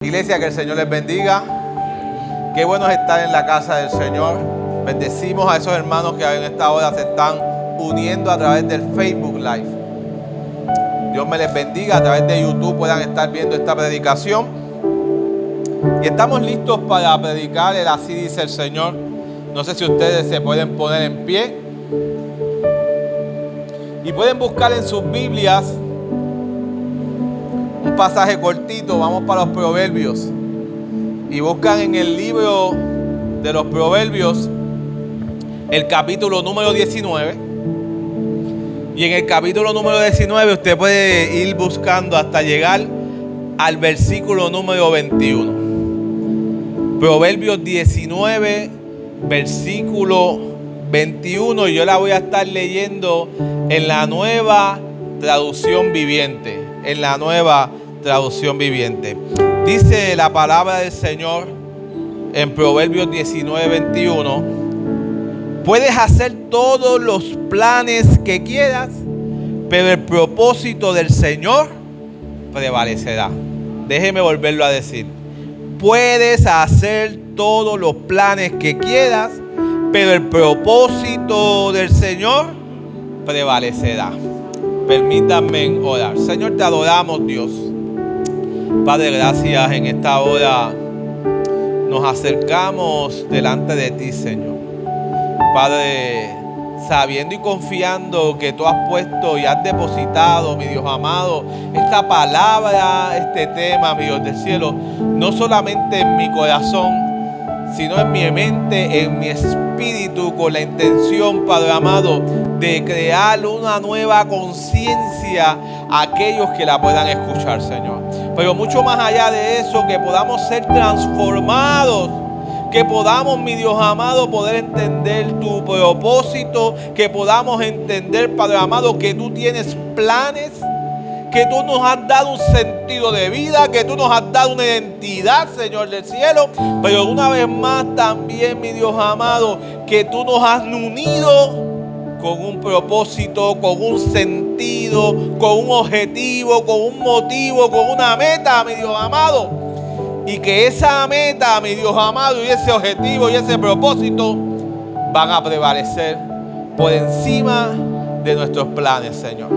Iglesia, que el Señor les bendiga. Qué bueno es estar en la casa del Señor. Bendecimos a esos hermanos que en esta hora se están uniendo a través del Facebook Live. Dios me les bendiga. A través de YouTube puedan estar viendo esta predicación. Y estamos listos para predicar el Así dice el Señor. No sé si ustedes se pueden poner en pie. Y pueden buscar en sus Biblias un pasaje cortito. Vamos para los Proverbios y buscan en el libro de los Proverbios el capítulo número 19, y en el capítulo número 19 usted puede ir buscando hasta llegar al versículo número 21. Proverbios 19 versículo 21, y yo la voy a estar leyendo en la Nueva Traducción Viviente. En la Nueva Traducción Viviente. Dice la palabra del Señor en Proverbios 19, 21. Puedes hacer todos los planes que quieras, pero el propósito del Señor prevalecerá. Déjeme volverlo a decir. Puedes hacer todos los planes que quieras, pero el propósito del Señor prevalecerá. Permítanme orar. Señor, te adoramos, Dios. Padre, gracias. En esta hora nos acercamos delante de ti, Señor. Padre, sabiendo y confiando que tú has puesto y has depositado, mi Dios amado, esta palabra, este tema, mi Dios del cielo, no solamente en mi corazón, sino en mi mente, en mi espíritu, con la intención, Padre amado, de crear una nueva conciencia a aquellos que la puedan escuchar, Señor. Pero mucho más allá de eso, que podamos ser transformados, que podamos, mi Dios amado, poder entender tu propósito, que podamos entender, Padre amado, que tú tienes planes, que tú nos has dado un sentido de vida, que tú nos has dado una identidad, Señor del cielo, pero una vez más también, mi Dios amado, que tú nos has unido con un propósito, con un sentido, con un objetivo, con un motivo, con una meta, mi Dios amado, y que esa meta, mi Dios amado, y ese objetivo y ese propósito van a prevalecer por encima de nuestros planes, Señor.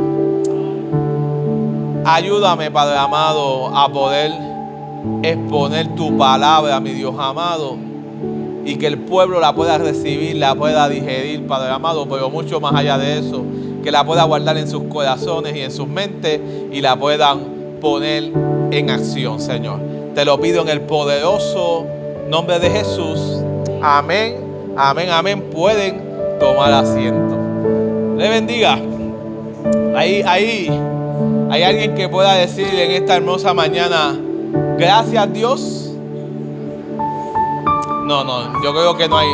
Ayúdame, Padre amado, a poder exponer tu palabra, mi Dios amado, y que el pueblo la pueda recibir, la pueda digerir, Padre amado, pero mucho más allá de eso, que la pueda guardar en sus corazones y en sus mentes y la puedan poner en acción, Señor. Te lo pido en el poderoso nombre de Jesús. Amén, amén, amén. Pueden tomar asiento. Le bendiga. ¿Hay alguien que pueda decir en esta hermosa mañana, gracias Dios? No, yo creo que no hay.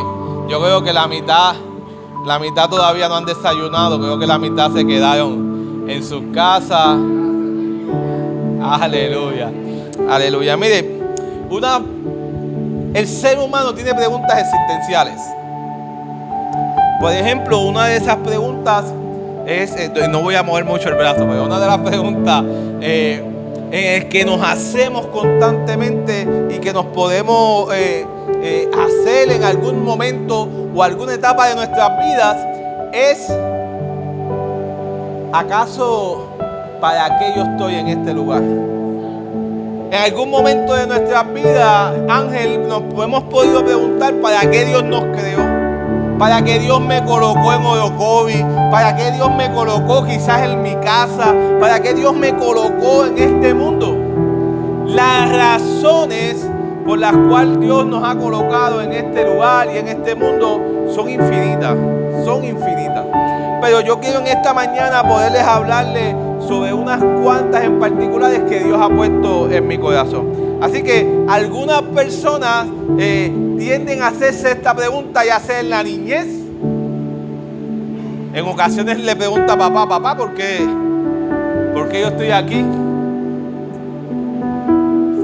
Yo creo que la mitad todavía no han desayunado. Creo que la mitad se quedaron en sus casas. Aleluya, aleluya. Mire, el ser humano tiene preguntas existenciales. Por ejemplo, una de esas preguntas no voy a mover mucho el brazo, pero una de las preguntas es que nos hacemos constantemente y que nos podemos hacer en algún momento o alguna etapa de nuestras vidas es: ¿acaso para qué yo estoy en este lugar? En algún momento de nuestras vidas, Ángel, nos hemos podido preguntar ¿para qué Dios nos creó? ¿Para qué Dios me colocó en Orocovi? ¿Para qué Dios me colocó quizás en mi casa? ¿Para qué Dios me colocó en este mundo? Las razones por las cuales Dios nos ha colocado en este lugar y en este mundo son infinitas. Son infinitas. Pero yo quiero en esta mañana poderles hablarles sobre unas cuantas en particulares que Dios ha puesto en mi corazón. Así que algunas personas tienden a hacerse esta pregunta, ya sea en la niñez. En ocasiones le pregunta a papá, ¿por qué yo estoy aquí?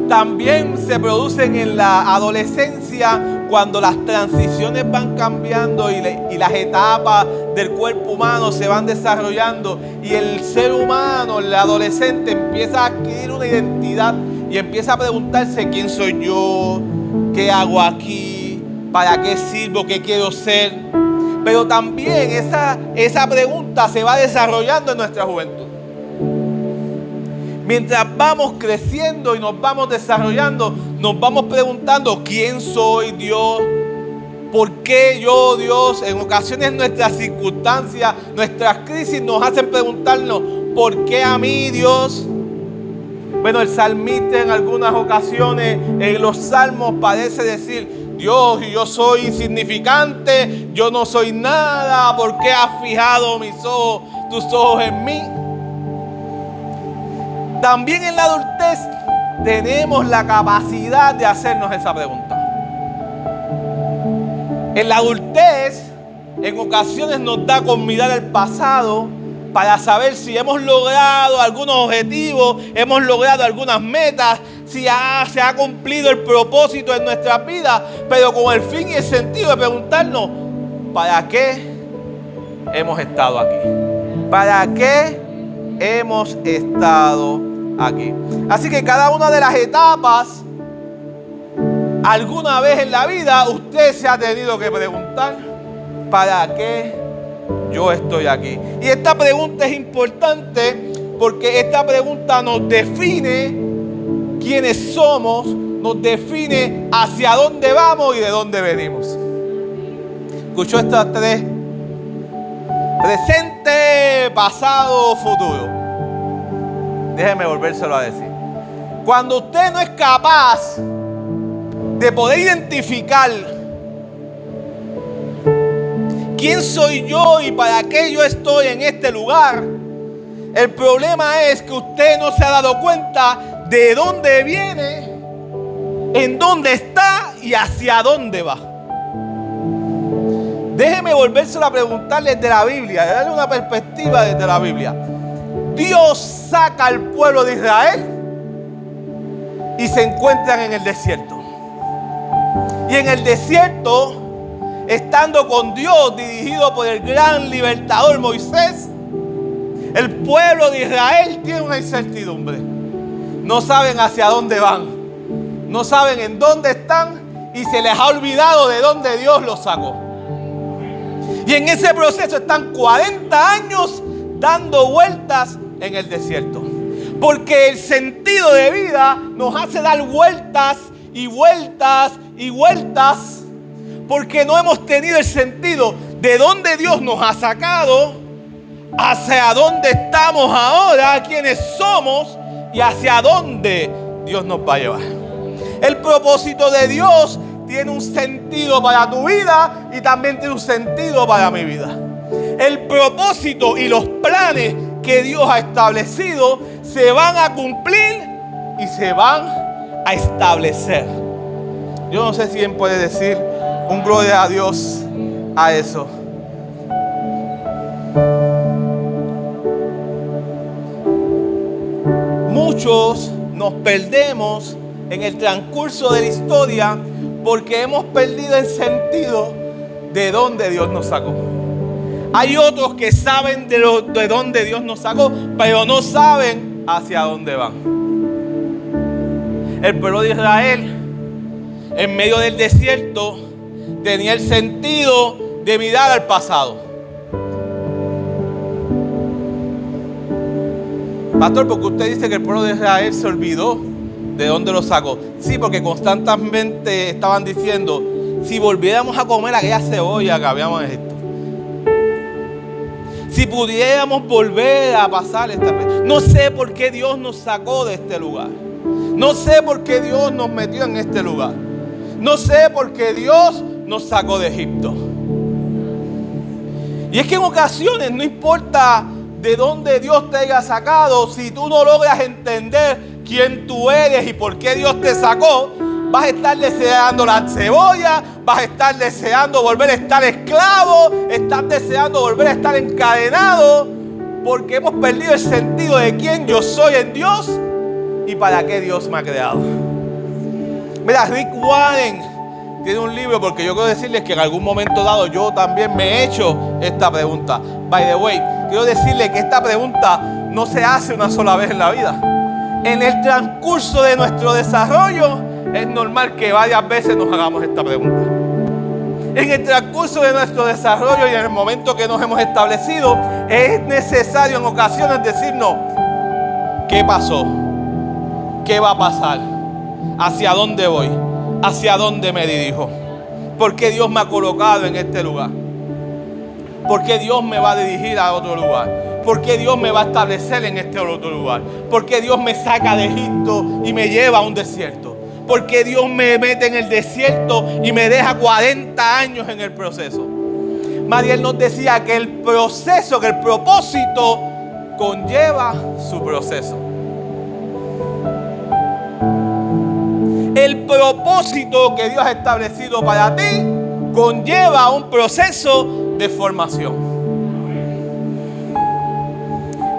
También se producen en la adolescencia, cuando las transiciones van cambiando y las etapas del cuerpo humano se van desarrollando y el ser humano, el adolescente, empieza a adquirir una identidad y empieza a preguntarse quién soy yo, qué hago aquí, para qué sirvo, qué quiero ser. Pero también esa pregunta se va desarrollando en nuestra juventud. Mientras vamos creciendo y nos vamos desarrollando, nos vamos preguntando quién soy, Dios, por qué yo, Dios. En ocasiones nuestras circunstancias, nuestras crisis nos hacen preguntarnos ¿por qué a mí, Dios? Bueno, el salmista en algunas ocasiones en los salmos parece decir: Dios, yo soy insignificante, yo no soy nada, ¿por qué has fijado tus ojos en mí? También en la adultez tenemos la capacidad de hacernos esa pregunta. En la adultez, en ocasiones nos da con mirar el pasado para saber si hemos logrado algunos objetivos, hemos logrado algunas metas, si se ha cumplido el propósito en nuestra vida, pero con el fin y el sentido de preguntarnos: ¿para qué hemos estado aquí? ¿Para qué hemos estado aquí? Así que cada una de las etapas, alguna vez en la vida, usted se ha tenido que preguntar: ¿para qué yo estoy aquí? Y esta pregunta es importante porque esta pregunta nos define quiénes somos, nos define hacia dónde vamos y de dónde venimos. ¿Escuchó estas tres? Presente, pasado, futuro. Déjeme volvérselo a decir. Cuando usted no es capaz de poder identificar quién soy yo y para qué yo estoy en este lugar, el problema es que usted no se ha dado cuenta de dónde viene, en dónde está y hacia dónde va. Déjeme volvérselo a preguntar desde la Biblia, darle una perspectiva desde la Biblia. Dios saca al pueblo de Israel y se encuentran en el desierto. Y en el desierto, estando con Dios, dirigido por el gran libertador Moisés, el pueblo de Israel tiene una incertidumbre. No saben hacia dónde van, no saben en dónde están y se les ha olvidado de dónde Dios los sacó. Y en ese proceso están 40 años dando vueltas en el desierto. Porque el sentido de vida nos hace dar vueltas y vueltas y vueltas, porque no hemos tenido el sentido de dónde Dios nos ha sacado, hacia dónde estamos ahora, quiénes somos y hacia dónde Dios nos va a llevar. El propósito de Dios tiene un sentido para tu vida y también tiene un sentido para mi vida. El propósito y los planes que Dios ha establecido se van a cumplir y se van a establecer. Yo no sé si alguien puede decir un gloria a Dios a eso. Muchos nos perdemos en el transcurso de la historia porque hemos perdido el sentido de dónde Dios nos sacó. Hay otros que saben de dónde Dios nos sacó, pero no saben hacia dónde van. El pueblo de Israel, en medio del desierto, tenía el sentido de mirar al pasado. Pastor, ¿por qué usted dice que el pueblo de Israel se olvidó de dónde lo sacó? Sí, porque constantemente estaban diciendo: si volviéramos a comer aquella cebolla que habíamos en Egipto, si pudiéramos volver a pasar esta vez. No sé por qué Dios nos sacó de este lugar. No sé por qué Dios nos metió en este lugar. No sé por qué Dios nos sacó de Egipto. Y es que en ocasiones no importa de dónde Dios te haya sacado, si tú no logras entender quién tú eres y por qué Dios te sacó, vas a estar deseando la cebolla, vas a estar deseando volver a estar esclavo, estás deseando volver a estar encadenado, porque hemos perdido el sentido de quién yo soy en Dios y para qué Dios me ha creado. Mira, Rick Warren tiene un libro, porque yo quiero decirles que en algún momento dado yo también me he hecho esta pregunta. By the way, quiero decirles que esta pregunta no se hace una sola vez en la vida. En el transcurso de nuestro desarrollo es normal que varias veces nos hagamos esta pregunta. En el transcurso de nuestro desarrollo y en el momento que nos hemos establecido, es necesario en ocasiones decirnos: ¿qué pasó? ¿Qué va a pasar? ¿Hacia dónde voy? ¿Hacia dónde me dirijo? ¿Por qué Dios me ha colocado en este lugar? ¿Por qué Dios me va a dirigir a otro lugar? ¿Por qué Dios me va a establecer en este otro lugar? ¿Por qué Dios me saca de Egipto y me lleva a un desierto? ¿Por qué Dios me mete en el desierto y me deja 40 años en el proceso? Mariel nos decía que el proceso, que el propósito conlleva su proceso. El propósito que Dios ha establecido para ti conlleva un proceso de formación.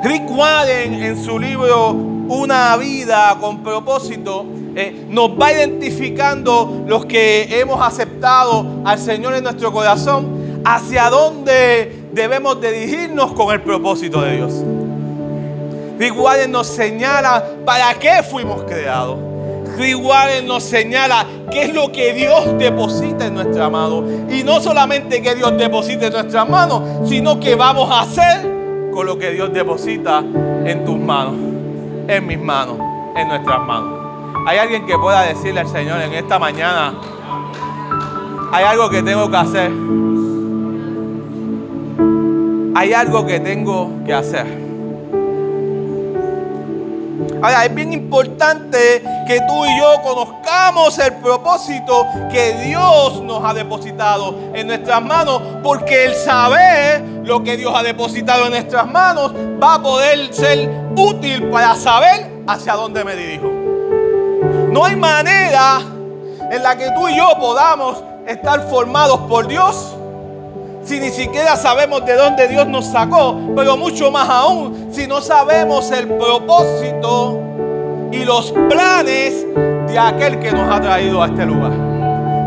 Rick Warren, en su libro Una vida con propósito, nos va identificando los que hemos aceptado al Señor en nuestro corazón hacia dónde debemos dirigirnos con el propósito de Dios. Rick Warren nos señala para qué fuimos creados. Rick Warren nos señala qué es lo que Dios deposita en nuestra mano. Y no solamente que Dios deposite en nuestras manos, sino que vamos a hacer con lo que Dios deposita en tus manos, en mis manos, en nuestras manos. Hay alguien que pueda decirle al Señor en esta mañana: hay algo que tengo que hacer. Hay algo que tengo que hacer. Ahora, es bien importante que tú y yo conozcamos el propósito que Dios nos ha depositado en nuestras manos, porque el saber lo que Dios ha depositado en nuestras manos va a poder ser útil para saber hacia dónde me dirijo. No hay manera en la que tú y yo podamos estar formados por Dios si ni siquiera sabemos de dónde Dios nos sacó, pero mucho más aún si no sabemos el propósito y los planes de aquel que nos ha traído a este lugar.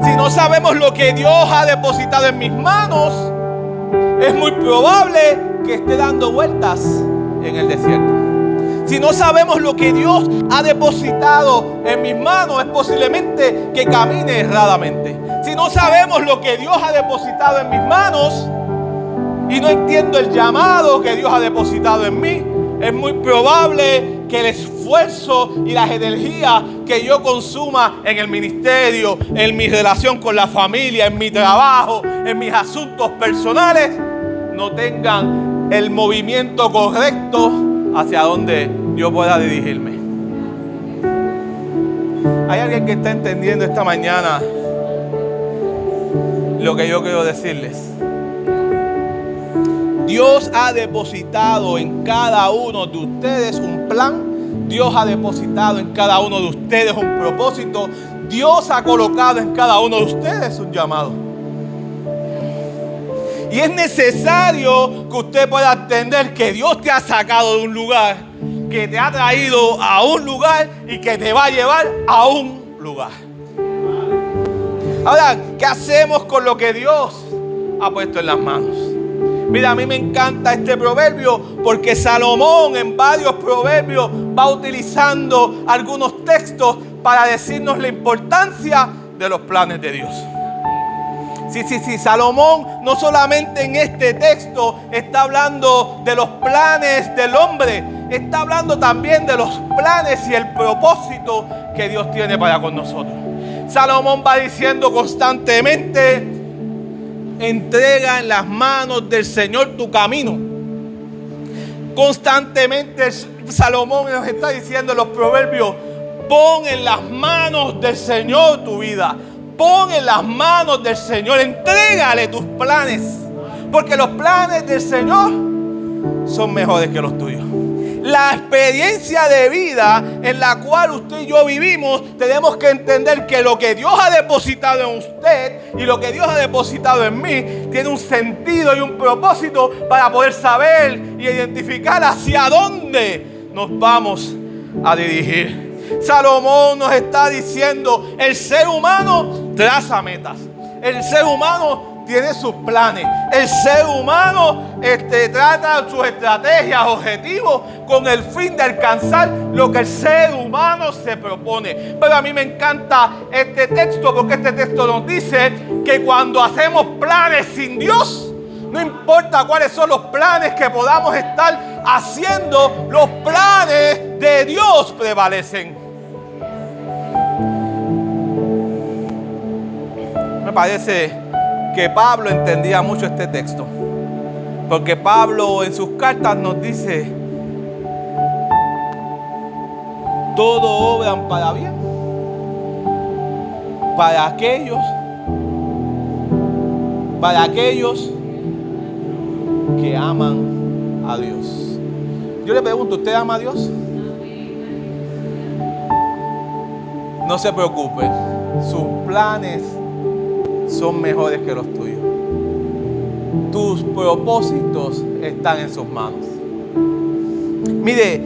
Si no sabemos lo que Dios ha depositado en mis manos, es muy probable que esté dando vueltas en el desierto. Si no sabemos lo que Dios ha depositado en mis manos, es posiblemente que camine erradamente. Si no sabemos lo que Dios ha depositado en mis manos y no entiendo el llamado que Dios ha depositado en mí, es muy probable que el esfuerzo y las energías que yo consuma en el ministerio, en mi relación con la familia, en mi trabajo, en mis asuntos personales, no tengan el movimiento correcto hacia donde yo pueda dirigirme. ¿Hay alguien que está entendiendo esta mañana lo que yo quiero decirles? Dios ha depositado en cada uno de ustedes un plan. Dios ha depositado en cada uno de ustedes un propósito. Dios ha colocado en cada uno de ustedes un llamado. Y es necesario que usted pueda entender que Dios te ha sacado de un lugar, que te ha traído a un lugar y que te va a llevar a un lugar. Ahora, ¿qué hacemos con lo que Dios ha puesto en las manos? Mira, a mí me encanta este proverbio porque Salomón en varios proverbios va utilizando algunos textos para decirnos la importancia de los planes de Dios. Sí, Salomón no solamente en este texto está hablando de los planes del hombre, está hablando también de los planes y el propósito que Dios tiene para con nosotros. Salomón va diciendo constantemente: entrega en las manos del Señor tu camino. Constantemente Salomón nos está diciendo en los proverbios: pon en las manos del Señor tu vida. Pon en las manos del Señor, entrégale tus planes, porque los planes del Señor son mejores que los tuyos. La experiencia de vida en la cual usted y yo vivimos, tenemos que entender que lo que Dios ha depositado en usted y lo que Dios ha depositado en mí tiene un sentido y un propósito para poder saber y identificar hacia dónde nos vamos a dirigir. Salomón nos está diciendo: el ser humano traza metas, el ser humano tiene sus planes. El ser humano trata sus estrategias, objetivos, con el fin de alcanzar lo que el ser humano se propone. Pero a mí me encanta este texto, porque este texto nos dice que cuando hacemos planes sin Dios, no importa cuáles son los planes que podamos estar haciendo, los planes de Dios prevalecen. Me parece que Pablo entendía mucho este texto, porque Pablo en sus cartas nos dice: todo obran para bien, para aquellos que aman a Dios. Yo le pregunto, ¿usted ama a Dios? No se preocupe, sus planes son mejores que los tuyos. Tus propósitos están en sus manos. Mire,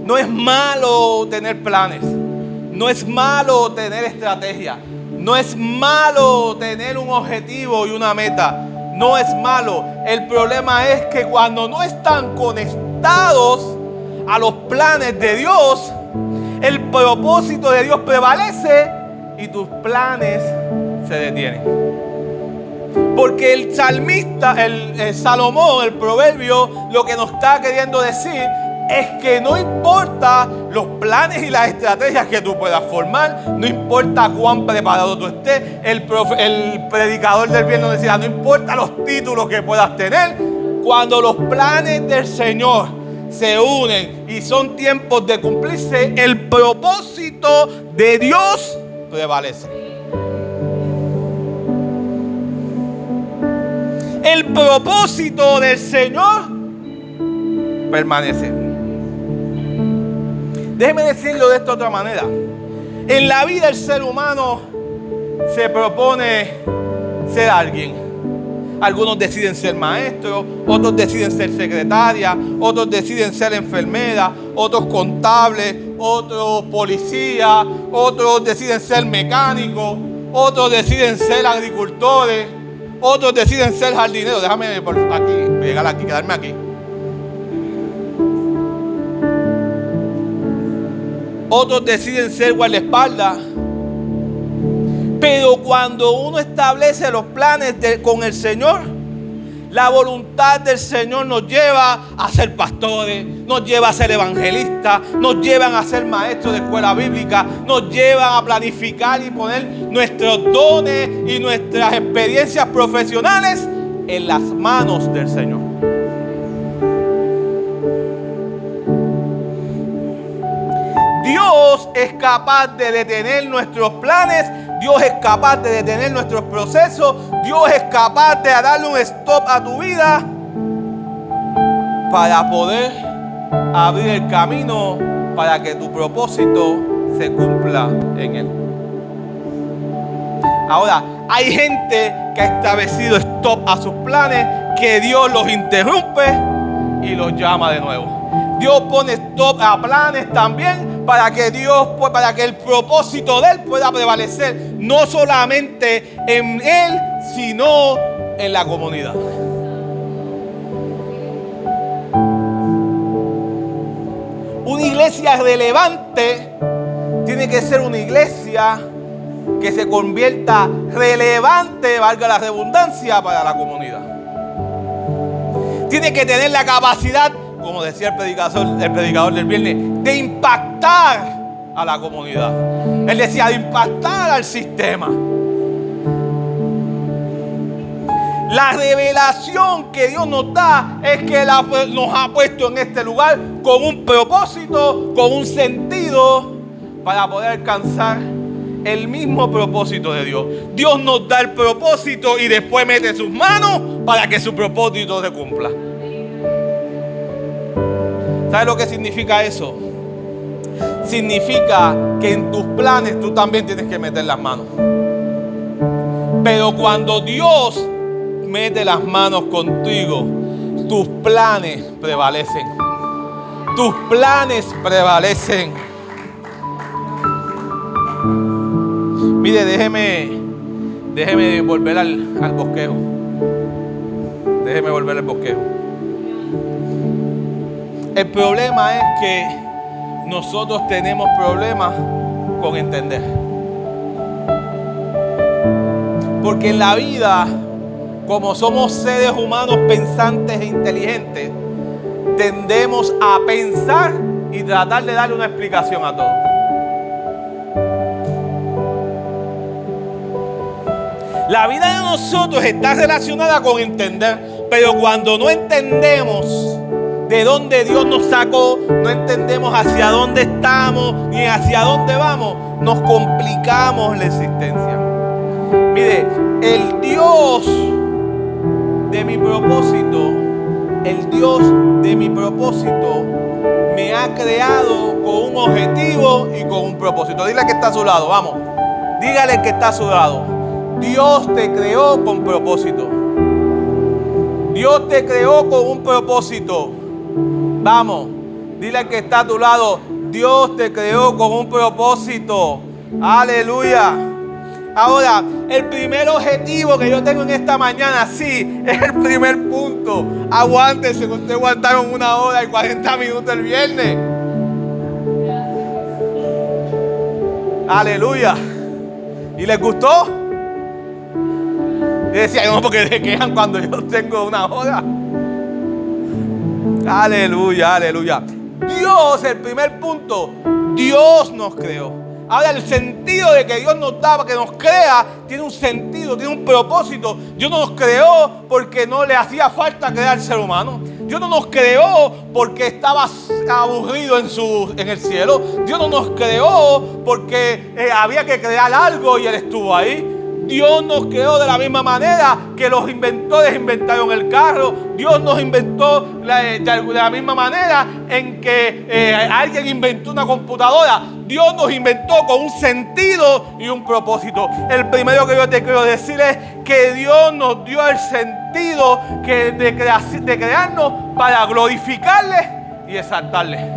no es malo tener planes, no es malo tener estrategia, no es malo tener un objetivo y una meta. No es malo. El problema es que cuando no están conectados a los planes de Dios, el propósito de Dios prevalece y tus planes se detienen. Porque el salmista, el Salomón, el proverbio, lo que nos está queriendo decir es que no importa los planes y las estrategias que tú puedas formar, no importa cuán preparado tú estés. El predicador del viernes decía: no importa los títulos que puedas tener, cuando los planes del Señor se unen y son tiempos de cumplirse, el propósito de Dios prevalece. El propósito del Señor permanece. Déjeme decirlo de esta otra manera. En la vida el ser humano se propone ser alguien. Algunos deciden ser maestros, otros deciden ser secretaria, otros deciden ser enfermera, otros contables, otros policías, otros deciden ser mecánicos, otros deciden ser agricultores, otros deciden ser jardineros. Déjame por aquí, llegar aquí, quedarme aquí. Otros deciden ser guardaespaldas. Pero cuando uno establece los planes con el Señor, la voluntad del Señor nos lleva a ser pastores, nos lleva a ser evangelistas, nos llevan a ser maestros de escuela bíblica, nos llevan a planificar y poner nuestros dones y nuestras experiencias profesionales en las manos del Señor. Dios es capaz de detener nuestros planes, Dios es capaz de detener nuestros procesos, Dios es capaz de darle un stop a tu vida para poder abrir el camino para que tu propósito se cumpla en Él. Ahora, hay gente que ha establecido stop a sus planes, que Dios los interrumpe y los llama de nuevo. Dios pone stop a planes también para que el propósito de Él pueda prevalecer, no solamente en Él, sino en la comunidad. Una iglesia relevante tiene que ser una iglesia que se convierta relevante, valga la redundancia, para la comunidad. Tiene que tener la capacidad, como decía el predicador del viernes, de impactar a la comunidad. Él decía, de impactar al sistema. La revelación que Dios nos da es que nos ha puesto en este lugar con un propósito, con un sentido, para poder alcanzar el mismo propósito de Dios. Dios nos da el propósito y después mete sus manos para que su propósito se cumpla. ¿Sabes lo que significa eso? Significa que en tus planes tú también tienes que meter las manos. Pero cuando Dios mete las manos contigo, tus planes prevalecen. Tus planes prevalecen. Mire, Déjeme volver al bosquejo. Déjeme volver al bosquejo. El problema es que nosotros tenemos problemas con entender. Porque en la vida, como somos seres humanos pensantes e inteligentes, tendemos a pensar y tratar de darle una explicación a todo. La vida de nosotros está relacionada con entender, pero cuando no entendemos de dónde Dios nos sacó, no entendemos hacia dónde estamos ni hacia dónde vamos, nos complicamos la existencia. Mire, el Dios de mi propósito, el Dios de mi propósito me ha creado con un objetivo y con un propósito. Dile que está a su lado, vamos. Dígale que está a su lado. Dios te creó con propósito. Dios te creó con un propósito. Vamos, dile que está a tu lado. Dios te creó con un propósito. Aleluya. Ahora, el primer objetivo que yo tengo en esta mañana, sí, es el primer punto. Aguántese, que ustedes aguantaron 1 hora y 40 minutos el viernes. Aleluya. ¿Y les gustó? Y decía, no, porque se quejan cuando yo tengo 1 hora. Aleluya, aleluya. Dios, el primer punto, Dios nos creó. Ahora, el sentido de que Dios nos daba, que nos crea, tiene un sentido, tiene un propósito. Dios no nos creó porque no le hacía falta crear al ser humano. Dios no nos creó porque estaba aburrido en el cielo. Dios no nos creó porque había que crear algo y Él estuvo ahí. Dios nos creó de la misma manera que los inventores inventaron el carro. Dios nos inventó de la misma manera en que alguien inventó una computadora. Dios nos inventó con un sentido y un propósito. El primero que yo te quiero decir es que Dios nos dio el sentido de crearnos para glorificarle y exaltarle.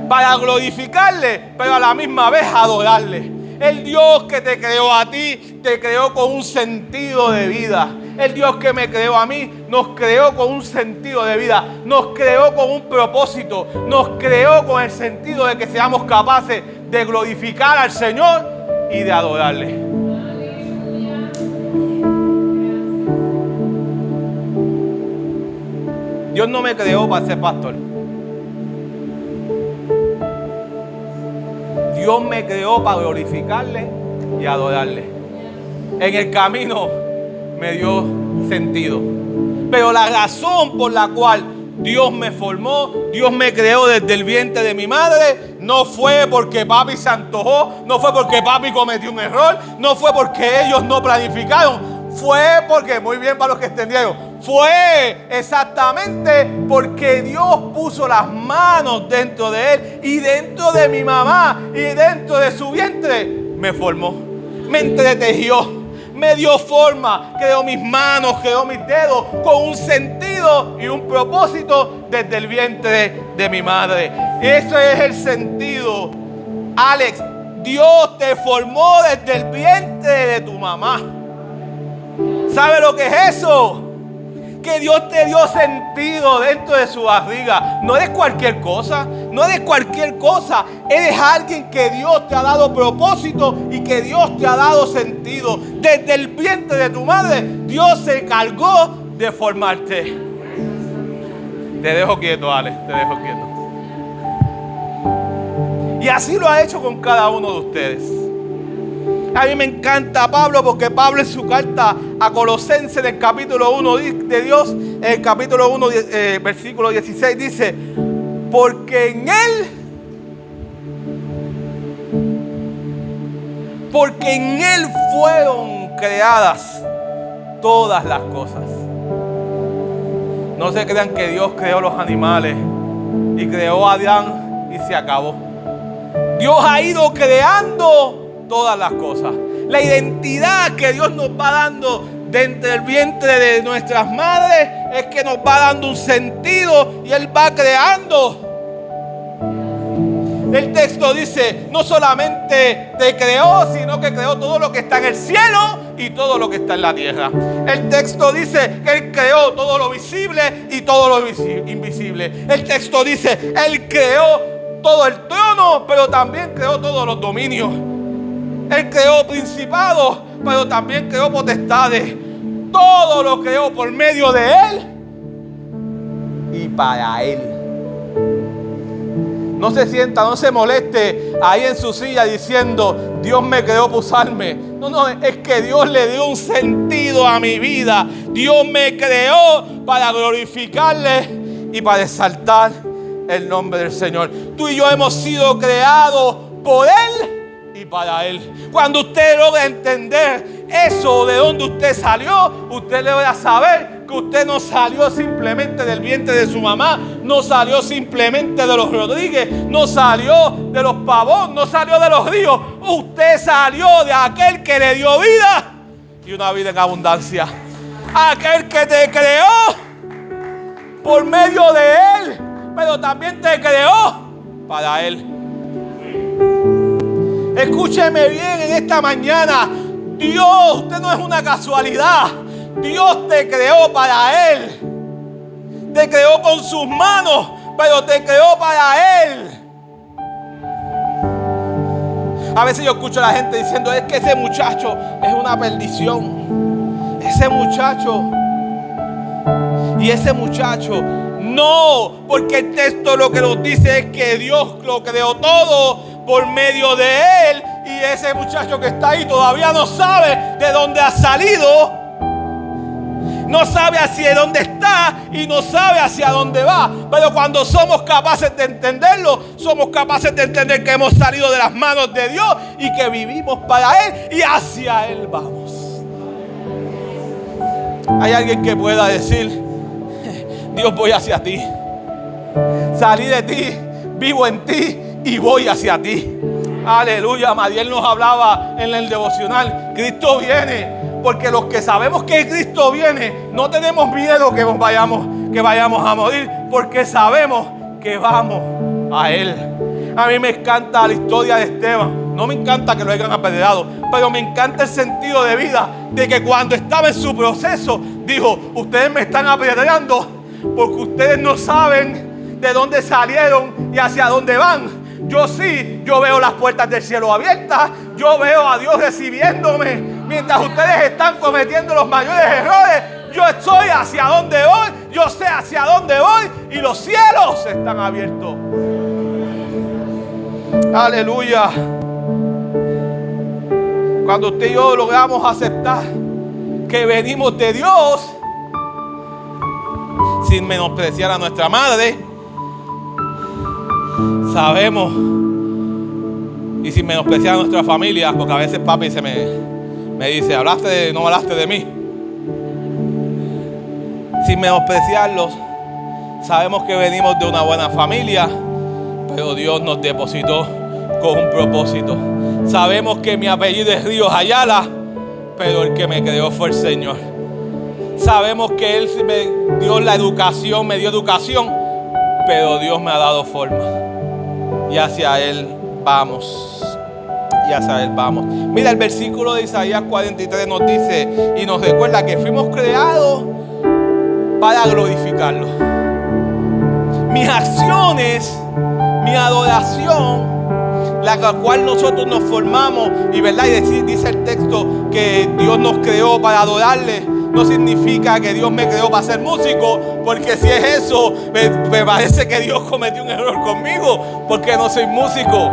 Para glorificarle, pero a la misma vez adorarle. El Dios que te creó a ti, te creó con un sentido de vida. El Dios que me creó a mí, nos creó con un sentido de vida. Nos creó con un propósito. Nos creó con el sentido de que seamos capaces de glorificar al Señor y de adorarle. Dios no me creó para ser pastor. Dios me creó para glorificarle y adorarle. En el camino me dio sentido. Pero la razón por la cual Dios me formó, Dios me creó desde el vientre de mi madre, no fue porque papi se antojó, no fue porque papi cometió un error, no fue porque ellos no planificaron. Fue porque, muy bien para los que entendieron, fue exactamente porque Dios puso las manos dentro de él y dentro de mi mamá y dentro de su vientre me formó, me entretejió, me dio forma, creó mis manos, creó mis dedos con un sentido y un propósito desde el vientre de mi madre. Ese es el sentido. Alex, Dios te formó desde el vientre de tu mamá. ¿Sabe lo que es eso? Que Dios te dio sentido dentro de su barriga. No eres cualquier cosa, no eres cualquier cosa. Eres alguien que Dios te ha dado propósito y que Dios te ha dado sentido. Desde el vientre de tu madre, Dios se encargó de formarte. Te dejo quieto, Alex, te dejo quieto. Y así lo ha hecho con cada uno de ustedes. A mí me encanta Pablo porque Pablo en su carta a Colosenses en el capítulo 1 de Dios, en el capítulo 1, versículo 16 dice, porque en Él fueron creadas todas las cosas. No se crean que Dios creó los animales y creó a Adán y se acabó. Dios ha ido creando todas las cosas. La identidad que Dios nos va dando dentro del vientre de nuestras madres es que nos va dando un sentido y Él va creando. El texto dice, no solamente te creó, sino que creó todo lo que está en el cielo y todo lo que está en la tierra. El texto dice que Él creó todo lo visible y todo lo invisible. El texto dice, Él creó todo el trono, pero también creó todos los dominios. Él creó principados, pero también creó potestades. Todo lo creó por medio de Él y para Él. No se sienta, no se moleste ahí en su silla diciendo, Dios me creó para usarme. No, es que Dios le dio un sentido a mi vida. Dios me creó para glorificarle y para exaltar el nombre del Señor. Tú y yo hemos sido creados por Él y para Él. Cuando usted logra entender eso, de donde usted salió, usted le va a saber que usted no salió simplemente del vientre de su mamá, no salió simplemente de los Rodríguez, no salió de los Pavón, no salió de los Ríos. Usted salió de aquel que le dio vida y una vida en abundancia. Aquel que te creó por medio de Él, pero también te creó para Él. Escúcheme bien en esta mañana. Dios, usted no es una casualidad. Dios te creó para Él. Te creó con sus manos, pero te creó para Él. A veces yo escucho a la gente diciendo, es que ese muchacho es una perdición. Ese muchacho. Y ese muchacho. No, porque el texto lo que nos dice es que Dios lo creó todo por medio de Él. Y ese muchacho que está ahí todavía no sabe de dónde ha salido. No sabe hacia dónde está y no sabe hacia dónde va. Pero cuando somos capaces de entenderlo, somos capaces de entender que hemos salido de las manos de Dios y que vivimos para Él y hacia Él vamos. Hay alguien que pueda decir, Dios, voy hacia ti. Salí de ti, vivo en ti y voy hacia ti. Aleluya. Madiel nos hablaba en el devocional, Cristo viene. Porque los que sabemos que Cristo viene, no tenemos miedo que vayamos a morir, porque sabemos que vamos a Él. A mí me encanta la historia de Esteban. No me encanta que lo hayan apedreado, pero me encanta el sentido de vida de que cuando estaba en su proceso, dijo, ustedes me están apedreando porque ustedes no saben de dónde salieron y hacia dónde van. Yo sí, yo veo las puertas del cielo abiertas, yo veo a Dios recibiéndome. Mientras ustedes están cometiendo los mayores errores, yo estoy hacia donde voy, yo sé hacia dónde voy y los cielos están abiertos. Aleluya. Cuando usted y yo logramos aceptar que venimos de Dios, sin menospreciar a nuestra madre, sabemos, y sin menospreciar a nuestra familia, porque a veces papi me dice, no hablaste de mí. Sin menospreciarlos, sabemos que venimos de una buena familia, pero Dios nos depositó con un propósito. Sabemos que mi apellido es Ríos Ayala, pero el que me creó fue el Señor. Sabemos que Él me dio la educación, me dio educación, pero Dios me ha dado forma. Y hacia Él vamos. Y hacia Él vamos. Mira, el versículo de Isaías 43 nos dice y nos recuerda que fuimos creados para glorificarlo. Mis acciones, mi adoración, la cual nosotros nos formamos, y verdad, y dice el texto que Dios nos creó para adorarle, no significa que Dios me creó para ser músico, porque si es eso, me parece que Dios cometió un error conmigo, porque no soy músico.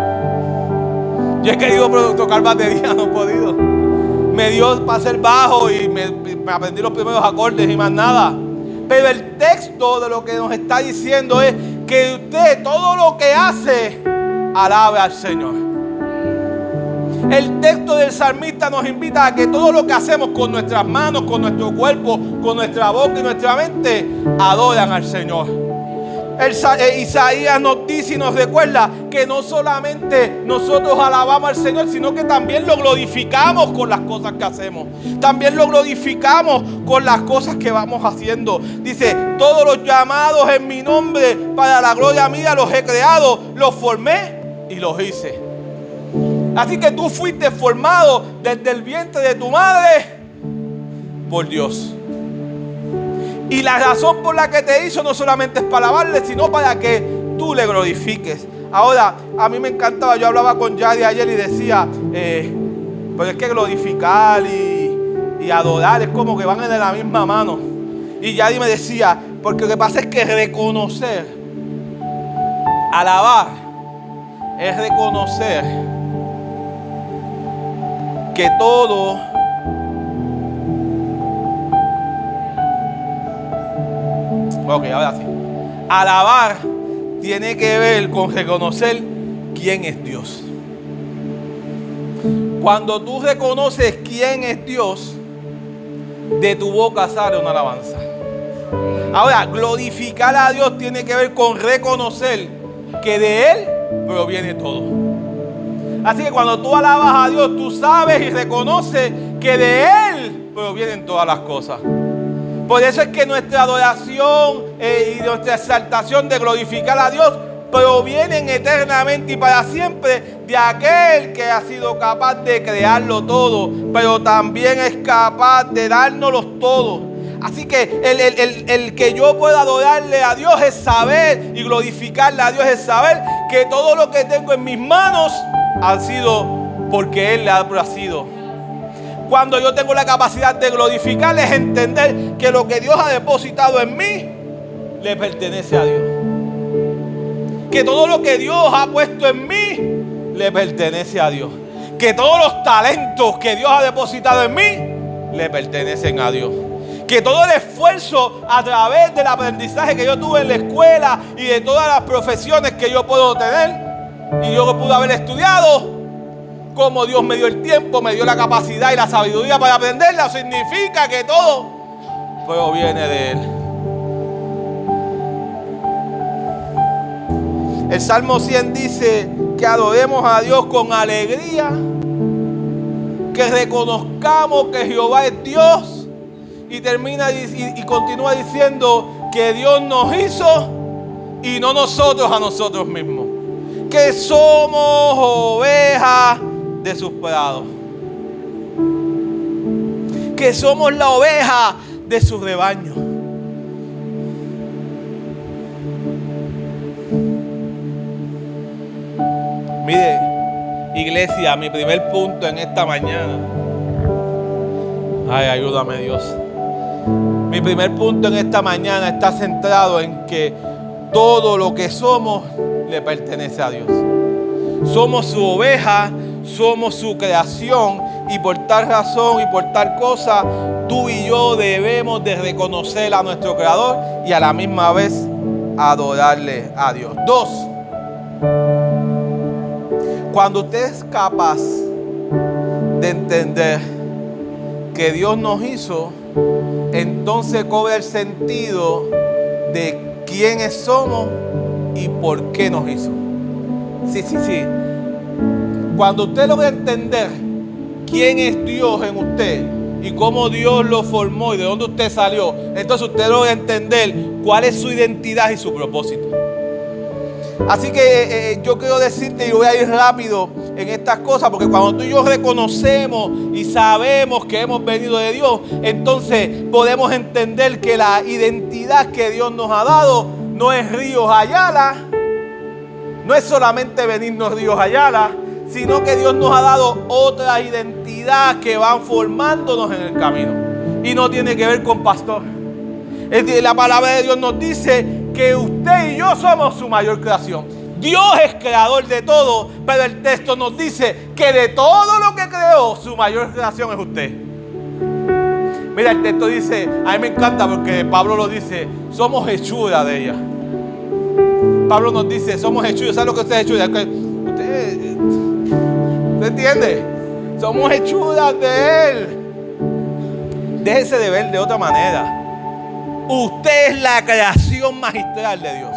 Yo he querido tocar batería, no he podido. Me dio para ser bajo y me aprendí los primeros acordes y más nada. Pero el texto de lo que nos está diciendo es que usted todo lo que hace, alabe al Señor. El texto del salmista nos invita a que todo lo que hacemos con nuestras manos, con nuestro cuerpo, con nuestra boca y nuestra mente, adoran al Señor. Isaías nos dice y nos recuerda que no solamente nosotros alabamos al Señor, sino que también lo glorificamos con las cosas que hacemos. También lo glorificamos con las cosas que vamos haciendo. Dice, todos los llamados en mi nombre para la gloria mía los he creado, los formé y los hice. Así que tú fuiste formado desde el vientre de tu madre por Dios. Y la razón por la que te hizo no solamente es para alabarle, sino para que tú le glorifiques. Ahora, a mí me encantaba, yo hablaba con Yadi ayer y decía, pero es que glorificar y adorar es como que van en la misma mano. Y Yadi me decía, porque lo que pasa es que reconocer, alabar, es reconocer que todo ahora sí. Alabar tiene que ver con reconocer quién es Dios. Cuando tú reconoces quién es Dios, de tu boca sale una alabanza. Ahora, glorificar a Dios tiene que ver con reconocer que de Él proviene todo. Así que cuando tú alabas a Dios, tú sabes y reconoces que de Él provienen todas las cosas. Por eso es que nuestra adoración y nuestra exaltación de glorificar a Dios provienen eternamente y para siempre de aquel que ha sido capaz de crearlo todo, pero también es capaz de dárnoslo todo. Así que el que yo pueda adorarle a Dios es saber y glorificarle a Dios es saber que todo lo que tengo en mis manos ha sido porque Él le ha placido. Cuando yo tengo la capacidad de glorificarle es entender que lo que Dios ha depositado en mí le pertenece a Dios. Que todo lo que Dios ha puesto en mí le pertenece a Dios. Que todos los talentos que Dios ha depositado en mí le pertenecen a Dios. Que todo el esfuerzo a través del aprendizaje que yo tuve en la escuela y de todas las profesiones que yo puedo tener y yo pude haber estudiado, como Dios me dio el tiempo, me dio la capacidad y la sabiduría para aprenderla, significa que todo proviene de Él. El Salmo 100 dice que adoremos a Dios con alegría, que reconozcamos que Jehová es Dios y termina y continúa diciendo que Dios nos hizo y no nosotros a nosotros mismos, que somos ovejas de sus prados, que somos la oveja de su rebaño. Mire, iglesia, mi primer punto en esta mañana, ay, ayúdame Dios. Mi primer punto en esta mañana está centrado en que todo lo que somos le pertenece a Dios. Somos su oveja, somos su creación y por tal razón y por tal cosa tú y yo debemos de reconocer a nuestro Creador y a la misma vez adorarle a Dios. 2. Cuando usted es capaz de entender que Dios nos hizo, entonces cobra el sentido de quiénes somos y por qué nos hizo. Sí. Cuando usted logra entender quién es Dios en usted y cómo Dios lo formó y de dónde usted salió, entonces usted logra entender cuál es su identidad y su propósito. Así que yo quiero decirte, y voy a ir rápido en estas cosas, porque cuando tú y yo reconocemos y sabemos que hemos venido de Dios, entonces podemos entender que la identidad que Dios nos ha dado no es Ríos Ayala, no es solamente venirnos Ríos Ayala, sino que Dios nos ha dado otra identidad que van formándonos en el camino. Y no tiene que ver con pastor. La palabra de Dios nos dice que usted y yo somos su mayor creación. Dios es creador de todo, pero el texto nos dice que de todo lo que creó, su mayor creación es usted. Mira, el texto dice, a mí me encanta porque Pablo lo dice, somos hechura de ella. Pablo nos dice, somos hechura. ¿Sabe lo que usted es hechura? ¿Usted entiende? Somos hechuras de Él. Déjese de ver de otra manera. Usted es la creación magistral de Dios.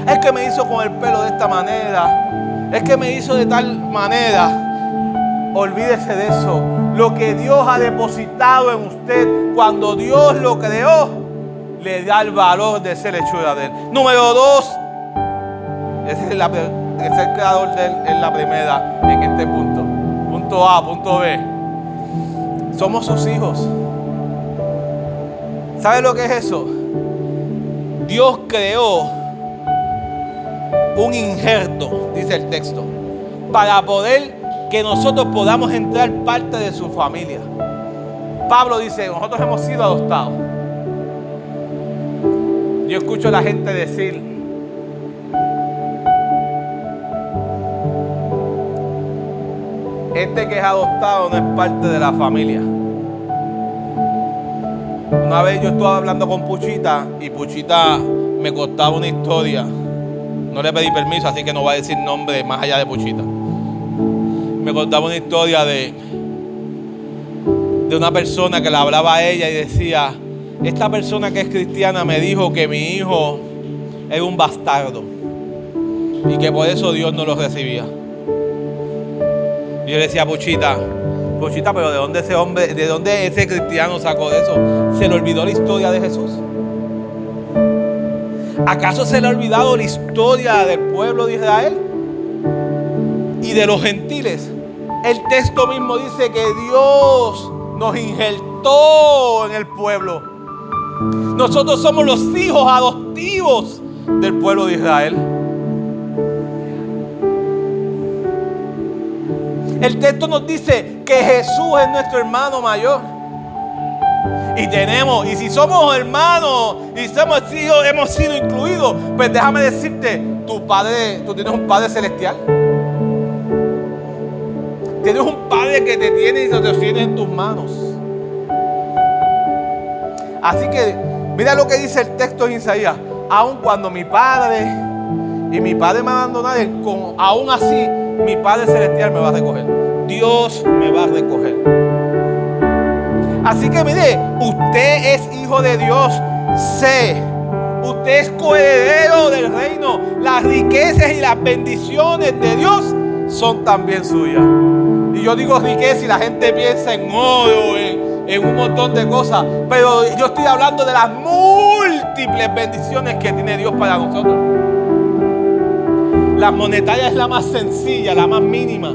Es que me hizo con el pelo de esta manera. Es que me hizo de tal manera. Olvídese de eso. Lo que Dios ha depositado en usted cuando Dios lo creó, le da el valor de ser hechura de Él. Número 2. Ese es el creador de él, es la primera en este punto. Punto A, punto B. Somos sus hijos. ¿Sabe lo que es eso? Dios creó un injerto, dice el texto, para poder que nosotros podamos entrar parte de su familia. Pablo dice, nosotros hemos sido adoptados. Yo escucho a la gente decir, este que es adoptado no es parte de la familia. Una vez yo estuve hablando con Puchita y Puchita me contaba una historia. No le pedí permiso, así que no voy a decir nombre más allá de Puchita. Me contaba una historia de una persona que le hablaba a ella y decía, esta persona que es cristiana me dijo que mi hijo era un bastardo y que por eso Dios no lo recibía. Y yo le decía a Puchita, pero ¿de dónde ese hombre, de dónde ese cristiano sacó de eso? ¿Se le olvidó la historia de Jesús? ¿Acaso se le ha olvidado la historia del pueblo de Israel y de los gentiles? El texto mismo dice que Dios nos injertó en el pueblo. Nosotros somos los hijos adoptivos del pueblo de Israel. El texto nos dice que Jesús es nuestro hermano mayor. Y si somos hermanos y somos hijos, hemos sido incluidos, pues déjame decirte, tú tienes un Padre celestial. Tienes un Padre que te tiene y te sostiene en tus manos. Así que mira lo que dice el texto de Isaías. Aun cuando mi padre me abandonaron, aún así mi Padre celestial me va a recoger. Dios me va a recoger. Así que mire, usted es hijo de Dios. Usted es coheredero del reino. Las riquezas y las bendiciones de Dios son también suyas. Y yo digo riqueza y la gente piensa en oro, en un montón de cosas. Pero yo estoy hablando de las múltiples bendiciones que tiene Dios para nosotros. La monetaria es la más sencilla, la más mínima.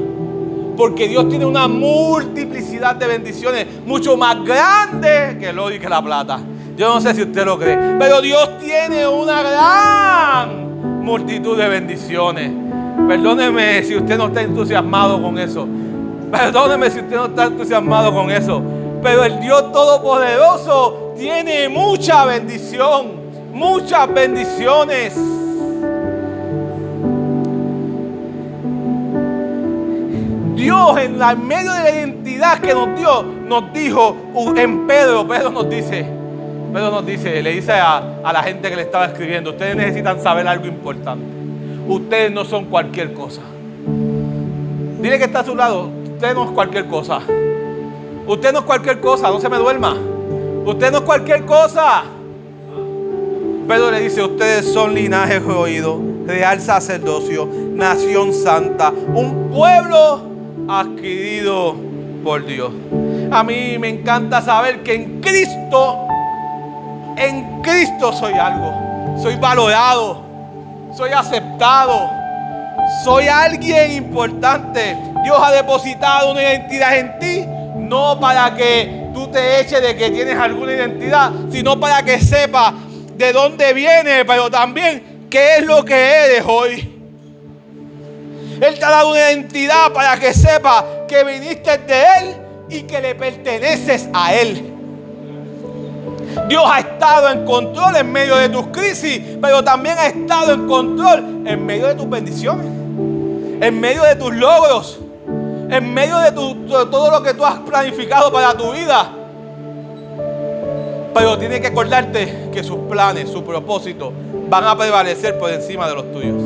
Porque Dios tiene una multiplicidad de bendiciones mucho más grande que el oro y que la plata. Yo no sé si usted lo cree, pero Dios tiene una gran multitud de bendiciones. Perdóneme si usted no está entusiasmado con eso. Pero el Dios Todopoderoso tiene mucha bendición, muchas bendiciones. Dios en medio de la identidad que nos dio, nos dijo en Pedro nos dice, le dice a la gente que le estaba escribiendo, ustedes necesitan saber algo importante. Ustedes no son cualquier cosa. Dile que está a su lado, usted no es cualquier cosa. Usted no es cualquier cosa, no se me duerma. Usted no es cualquier cosa. Pedro le dice, ustedes son linaje escogido, real sacerdocio, nación santa, un pueblo adquirido por Dios. A mí me encanta saber que en Cristo soy algo. Soy valorado, soy aceptado, soy alguien importante. Dios ha depositado una identidad en ti, no para que tú te eches de que tienes alguna identidad, sino para que sepas de dónde vienes, pero también qué es lo que eres hoy. Él te ha dado una identidad para que sepas que viniste de Él y que le perteneces a Él. Dios ha estado en control en medio de tus crisis, pero también ha estado en control en medio de tus bendiciones, en medio de tus logros, en medio de todo lo que tú has planificado para tu vida. Pero tienes que acordarte que sus planes, sus propósitos van a prevalecer por encima de los tuyos.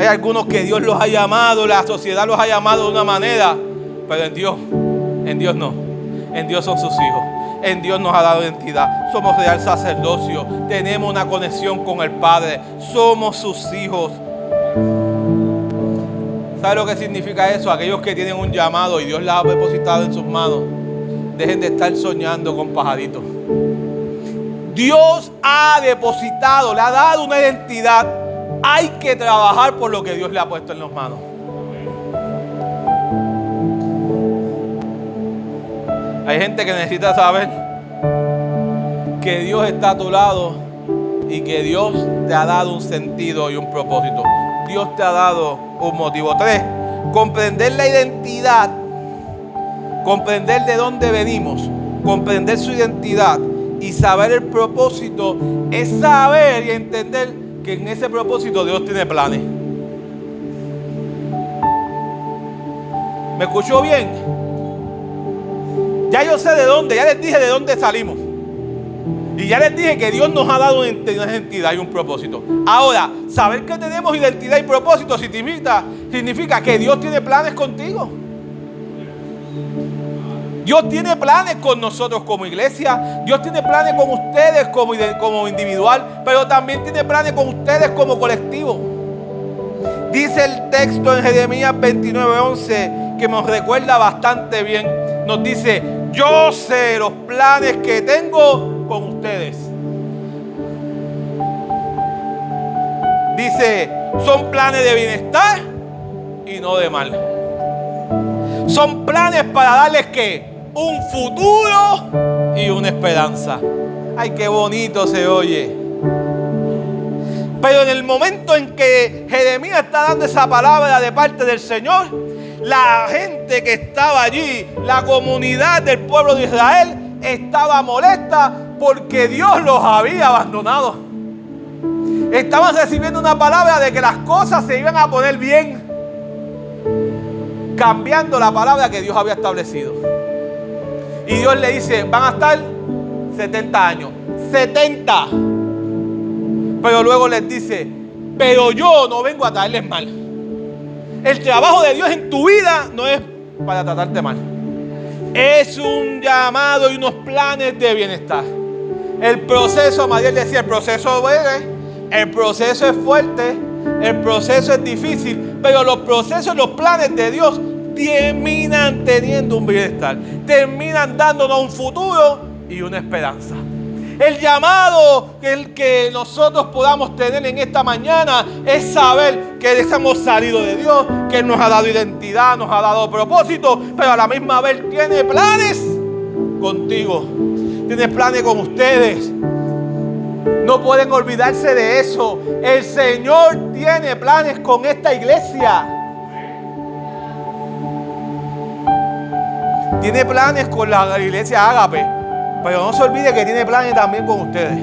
Hay algunos que Dios los ha llamado, la sociedad los ha llamado de una manera, pero en Dios no. En Dios son sus hijos. En Dios nos ha dado identidad. Somos real sacerdocio. Tenemos una conexión con el Padre. Somos sus hijos. ¿Sabe lo que significa eso? Aquellos que tienen un llamado y Dios les ha depositado en sus manos, dejen de estar soñando con pajaritos. Dios ha depositado, le ha dado una identidad. Hay que trabajar por lo que Dios le ha puesto en las manos. Hay gente que necesita saber que Dios está a tu lado y que Dios te ha dado un sentido y un propósito. Dios te ha dado un motivo. 3, comprender la identidad, comprender de dónde venimos, comprender su identidad y saber el propósito es saber y entender que en ese propósito Dios tiene planes. ¿Me escuchó bien? Ya yo sé de dónde, ya les dije de dónde salimos. Y ya les dije que Dios nos ha dado una identidad y un propósito. Ahora, saber que tenemos identidad y propósito significa que Dios tiene planes contigo. Dios tiene planes con nosotros como iglesia. Dios tiene planes con ustedes como individual. Pero también tiene planes con ustedes como colectivo. Dice el texto en Jeremías 29:11 que nos recuerda bastante bien. Nos dice: yo sé los planes que tengo con ustedes. Dice: son planes de bienestar y no de mal. Son planes para darles ¿qué? Un futuro y una esperanza. Ay, qué bonito se oye. Pero en el momento en que Jeremías está dando esa palabra de parte del Señor, la gente que estaba allí, la comunidad del pueblo de Israel, estaba molesta porque Dios los había abandonado. Estaban recibiendo una palabra de que las cosas se iban a poner bien, cambiando la palabra que Dios había establecido. Y Dios le dice: van a estar 70 años. 70. Pero luego les dice: pero yo no vengo a traerles mal. El trabajo de Dios en tu vida no es para tratarte mal. Es un llamado y unos planes de bienestar. El proceso, Mariel decía, el proceso duele, el proceso es fuerte, el proceso es difícil, pero los procesos, los planes de Dios terminan teniendo un bienestar, terminan dándonos un futuro y una esperanza. El llamado que nosotros podamos tener en esta mañana es saber que hemos salido de Dios, que Él nos ha dado identidad, nos ha dado propósito, pero a la misma vez tiene planes contigo, tiene planes con ustedes. No pueden olvidarse de eso. El Señor tiene planes con esta iglesia. Tiene planes con la iglesia Ágape. Pero no se olvide que tiene planes también con ustedes.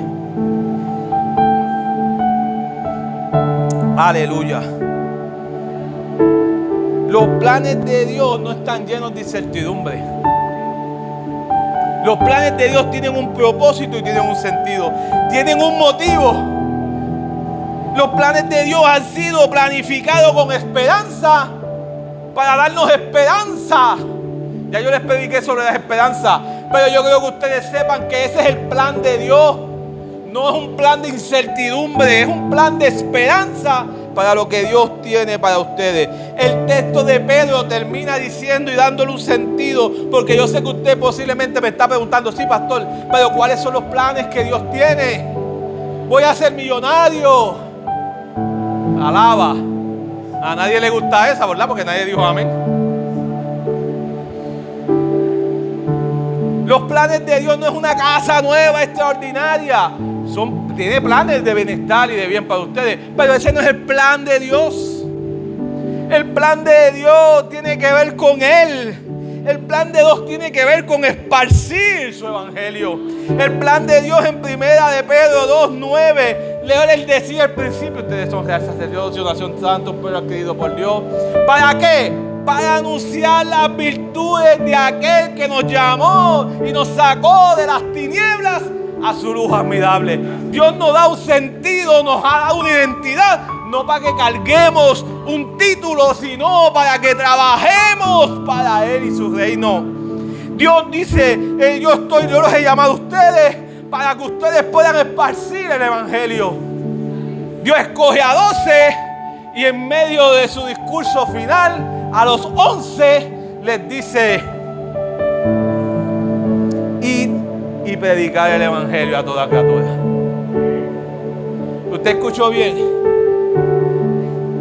Aleluya. Los planes de Dios no están llenos de incertidumbre. Los planes de Dios tienen un propósito y tienen un sentido. Tienen un motivo. Los planes de Dios han sido planificados con esperanza para darnos esperanza. Ya yo les prediqué sobre las esperanzas, pero yo creo que ustedes sepan que ese es el plan de Dios. No es un plan de incertidumbre, es un plan de esperanza para lo que Dios tiene para ustedes. El texto de Pedro termina diciendo y dándole un sentido, porque yo sé que usted posiblemente me está preguntando: sí, pastor, pero ¿cuáles son los planes que Dios tiene? Voy a ser millonario. Alaba. A nadie le gusta esa, ¿verdad? Porque nadie dijo amén. Los planes de Dios no es una casa nueva, extraordinaria. Tiene planes de bienestar y de bien para ustedes, pero ese no es el plan de Dios. El plan de Dios tiene que ver con Él. El plan de Dios tiene que ver con esparcir su evangelio. El plan de Dios en primera de Pedro 2:9. Él decía al principio: ustedes son real sacerdocio, nación santa, un pueblo adquirido por Dios. ¿Para qué? Para anunciar las virtudes de aquel que nos llamó y nos sacó de las tinieblas a su luz admirable. Dios nos da un sentido, nos ha dado una identidad, no para que carguemos un título, sino para que trabajemos para Él y su reino. Dios dice: yo los he llamado a ustedes para que ustedes puedan esparcir el evangelio. Dios escoge a 12 y en medio de su discurso final, a los 11 les dice: id y predicar el evangelio a toda criatura. ¿Usted escuchó bien?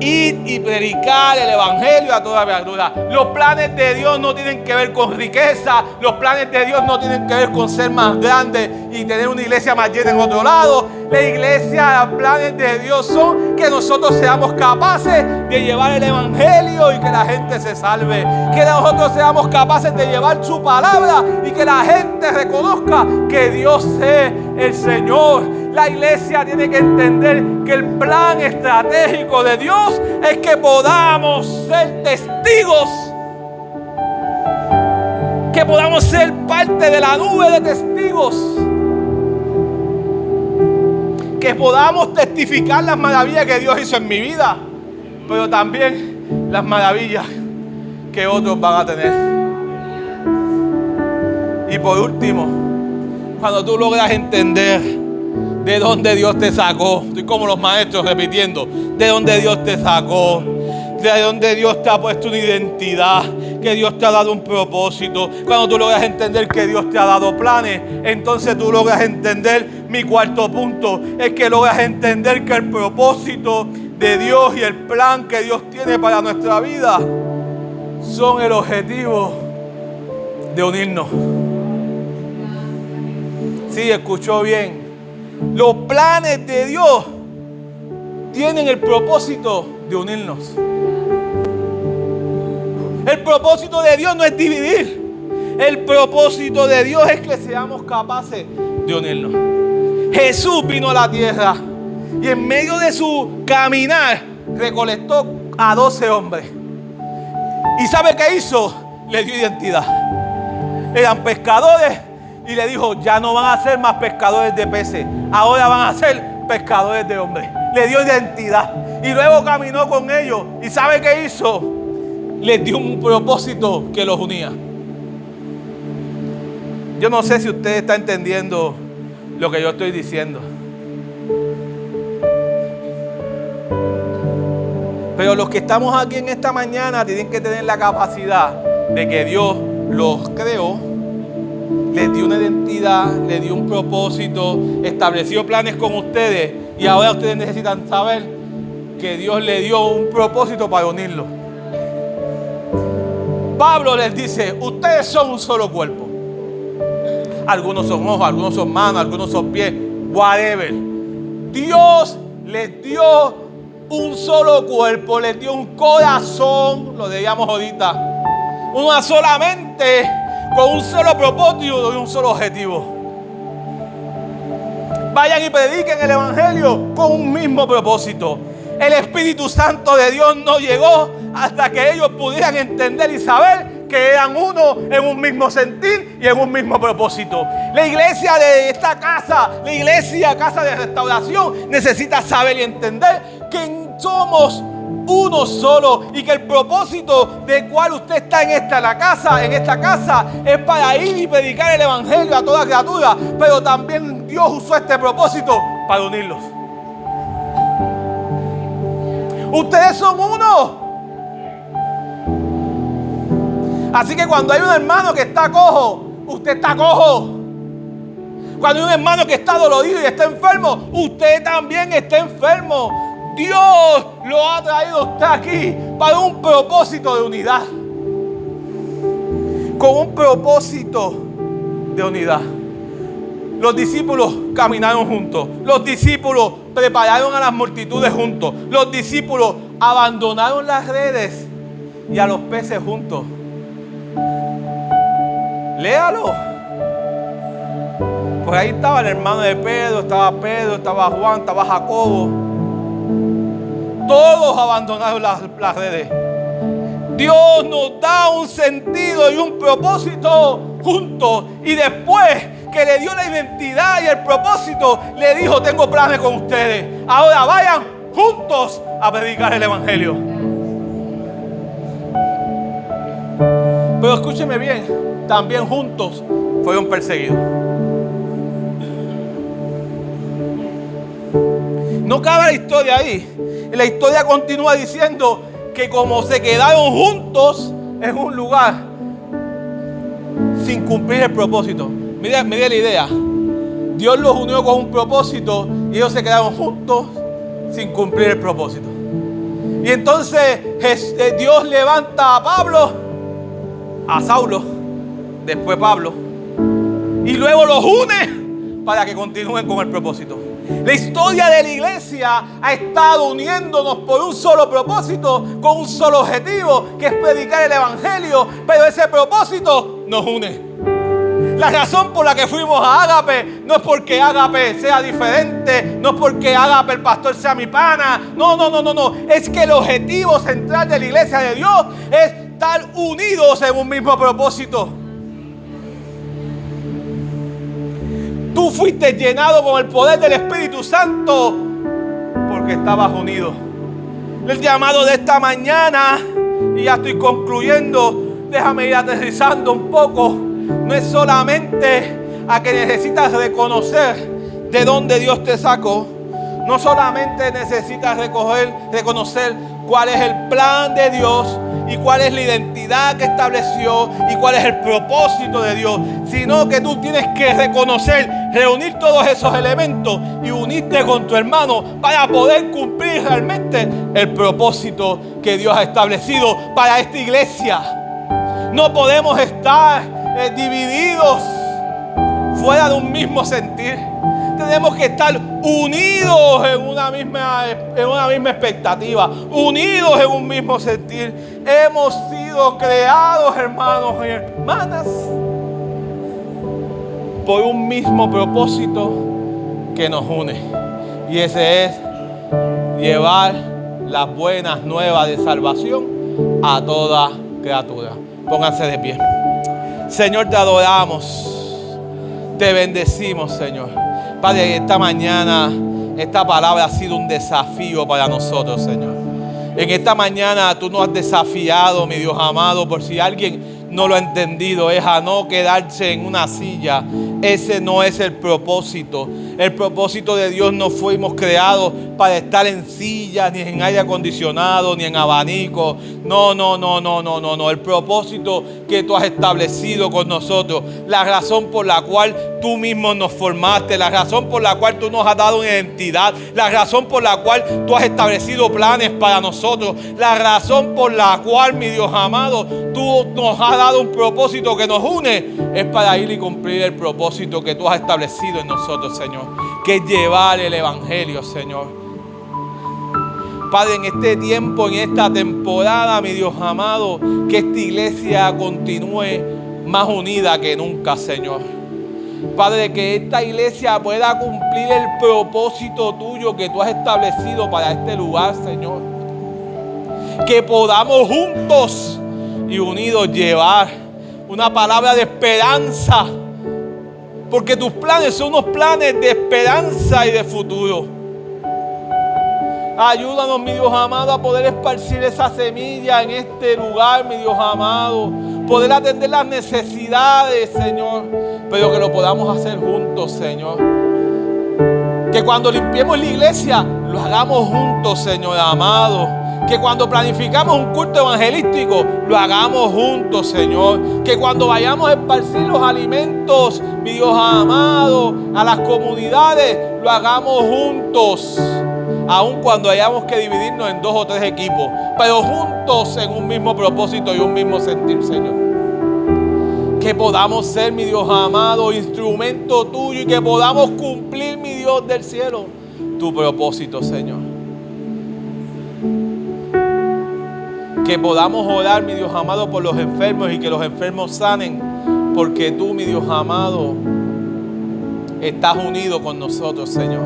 Ir y predicar el evangelio a toda criatura. Los planes de Dios no tienen que ver con riqueza. Los planes de Dios no tienen que ver con ser más grande y tener una iglesia más llena en otro lado. La iglesia, los planes de Dios son que nosotros seamos capaces de llevar el evangelio y que la gente se salve. Que nosotros seamos capaces de llevar su palabra y que la gente reconozca que Dios es el Señor. La iglesia tiene que entender que el plan estratégico de Dios es que podamos ser testigos, que podamos ser parte de la nube de testigos, que podamos testificar las maravillas que Dios hizo en mi vida, pero también las maravillas que otros van a tener. Y por último, cuando tú logras entender de dónde Dios te sacó. Estoy como los maestros repitiendo. De dónde Dios te sacó. De dónde Dios te ha puesto una identidad. Que Dios te ha dado un propósito. Cuando tú logras entender que Dios te ha dado planes, entonces tú logras entender mi cuarto punto. Es que logras entender que el propósito de Dios y el plan que Dios tiene para nuestra vida son el objetivo de unirnos. Sí, escuchó bien. Los planes de Dios tienen el propósito de unirnos. El propósito de Dios no es dividir. El propósito de Dios es que seamos capaces de unirnos. Jesús vino a la tierra y en medio de su caminar recolectó a 12 hombres. ¿Y sabe qué hizo? Le dio identidad. Eran pescadores. Y le dijo, ya no van a ser más pescadores de peces, ahora van a ser pescadores de hombres. Le dio identidad. Y luego caminó con ellos. ¿Y sabe qué hizo? Les dio un propósito que los unía. Yo no sé si usted está entendiendo lo que yo estoy diciendo. Pero los que estamos aquí en esta mañana tienen que tener la capacidad de que Dios los creó, les dio una identidad, les dio un propósito, estableció planes con ustedes y ahora ustedes necesitan saber que Dios les dio un propósito para unirlos. Pablo les dice, ustedes son un solo cuerpo. Algunos son ojos, algunos son manos, algunos son pies, whatever. Dios les dio un solo cuerpo, les dio un corazón, lo decíamos ahorita, una sola mente, con un solo propósito y un solo objetivo. Vayan y prediquen el evangelio con un mismo propósito. El Espíritu Santo de Dios no llegó hasta que ellos pudieran entender y saber que eran uno en un mismo sentir y en un mismo propósito. La iglesia de esta casa, la iglesia Casa de Restauración, necesita saber y entender que somos uno solo y que el propósito de cual usted está en esta casa es para ir y predicar el evangelio a toda criatura, pero también Dios usó este propósito para unirlos. Ustedes son uno. Así que cuando hay un hermano que está cojo, usted está cojo. Cuando hay un hermano que está dolorido y está enfermo, usted también está enfermo. Dios lo ha traído a usted aquí para un propósito de unidad. Con un propósito de unidad. Los discípulos caminaron juntos. Los discípulos prepararon a las multitudes juntos. Los discípulos abandonaron las redes y a los peces juntos. Léalo. Por ahí estaba el hermano de Pedro, estaba Juan, estaba Jacobo. Todos abandonaron las redes. Dios nos da un sentido y un propósito juntos. Y después que le dio la identidad y el propósito, le dijo, tengo planes con ustedes. Ahora vayan juntos a predicar el evangelio. Pero escúcheme bien, también juntos fueron perseguidos. No acaba la historia ahí. La historia continúa diciendo que como se quedaron juntos en un lugar sin cumplir el propósito. Mire la idea. Dios los unió con un propósito y ellos se quedaron juntos sin cumplir el propósito. Y entonces Dios levanta a Pablo, a Saulo, después Pablo, y luego los une para que continúen con el propósito. La historia de la iglesia ha estado uniéndonos por un solo propósito, con un solo objetivo, que es predicar el evangelio, pero ese propósito nos une. La razón por la que fuimos a Ágape no es porque Ágape sea diferente, no es porque Ágape el pastor sea mi pana, no. Es que el objetivo central de la iglesia de Dios es estar unidos en un mismo propósito. Tú fuiste llenado con el poder del Espíritu Santo porque estabas unido. El llamado de esta mañana, y ya estoy concluyendo, déjame ir aterrizando un poco, no es solamente a que necesitas reconocer de dónde Dios te sacó, no solamente necesitas reconocer cuál es el plan de Dios y cuál es la identidad que estableció y cuál es el propósito de Dios, sino que tú tienes que reconocer, reunir todos esos elementos y unirte con tu hermano para poder cumplir realmente el propósito que Dios ha establecido para esta iglesia. No podemos estar divididos fuera de un mismo sentir. Tenemos que estar unidos en una misma expectativa, unidos en un mismo sentir. Hemos sido creados, hermanos y hermanas, por un mismo propósito que nos une. Y ese es llevar las buenas nuevas de salvación a toda criatura. Pónganse de pie. Señor, te adoramos, te bendecimos, Señor. Padre, esta mañana esta palabra ha sido un desafío para nosotros, Señor. En esta mañana tú nos has desafiado, mi Dios amado, por si alguien no lo ha entendido, es a no quedarse en una silla. Ese no es el propósito. El propósito de Dios no fuimos creados para estar en sillas, ni en aire acondicionado, ni en abanico. No. El propósito que tú has establecido con nosotros, la razón por la cual tú mismo nos formaste, la razón por la cual tú nos has dado una identidad, la razón por la cual tú has establecido planes para nosotros, la razón por la cual, mi Dios amado, tú nos has dado un propósito que nos une, es para ir y cumplir el propósito que tú has establecido en nosotros, Señor, que es llevar el evangelio, Señor. Padre, en este tiempo, en esta temporada, mi Dios amado, que esta iglesia continúe más unida que nunca, Señor. Padre, que esta iglesia pueda cumplir el propósito tuyo que tú has establecido para este lugar, Señor. Que podamos juntos y unidos llevar una palabra de esperanza, porque tus planes son unos planes de esperanza y de futuro. Ayúdanos, mi Dios amado, a poder esparcir esa semilla en este lugar, mi Dios amado. Poder atender las necesidades, Señor, pero que lo podamos hacer juntos, Señor. Que cuando limpiemos la iglesia, lo hagamos juntos, Señor amado. Que cuando planificamos un culto evangelístico, lo hagamos juntos, Señor. Que cuando vayamos a esparcir los alimentos, mi Dios amado, a las comunidades, lo hagamos juntos. Aun cuando hayamos que dividirnos en 2 o 3 equipos, pero juntos en un mismo propósito y un mismo sentir, Señor. Que podamos ser, mi Dios amado, instrumento tuyo y que podamos cumplir, mi Dios del cielo, tu propósito, Señor. Que podamos orar, mi Dios amado, por los enfermos y que los enfermos sanen, porque tú, mi Dios amado, estás unido con nosotros, Señor.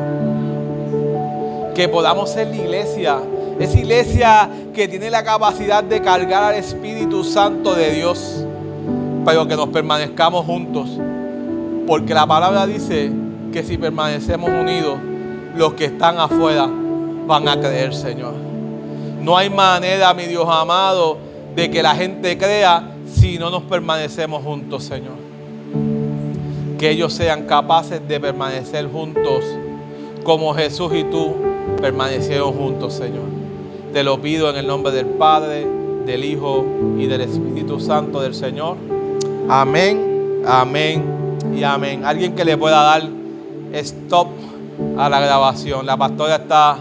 Que podamos ser la iglesia, esa iglesia que tiene la capacidad de cargar al Espíritu Santo de Dios, pero que nos permanezcamos juntos, porque la palabra dice que si permanecemos unidos, los que están afuera van a creer, Señor. No hay manera, mi Dios amado, de que la gente crea si no nos permanecemos juntos, Señor. Que ellos sean capaces de permanecer juntos como Jesús y tú permanecieron juntos, Señor. Te lo pido en el nombre del Padre, del Hijo y del Espíritu Santo del Señor. Amén, amén y amén. Alguien que le pueda dar stop a la grabación. La pastora está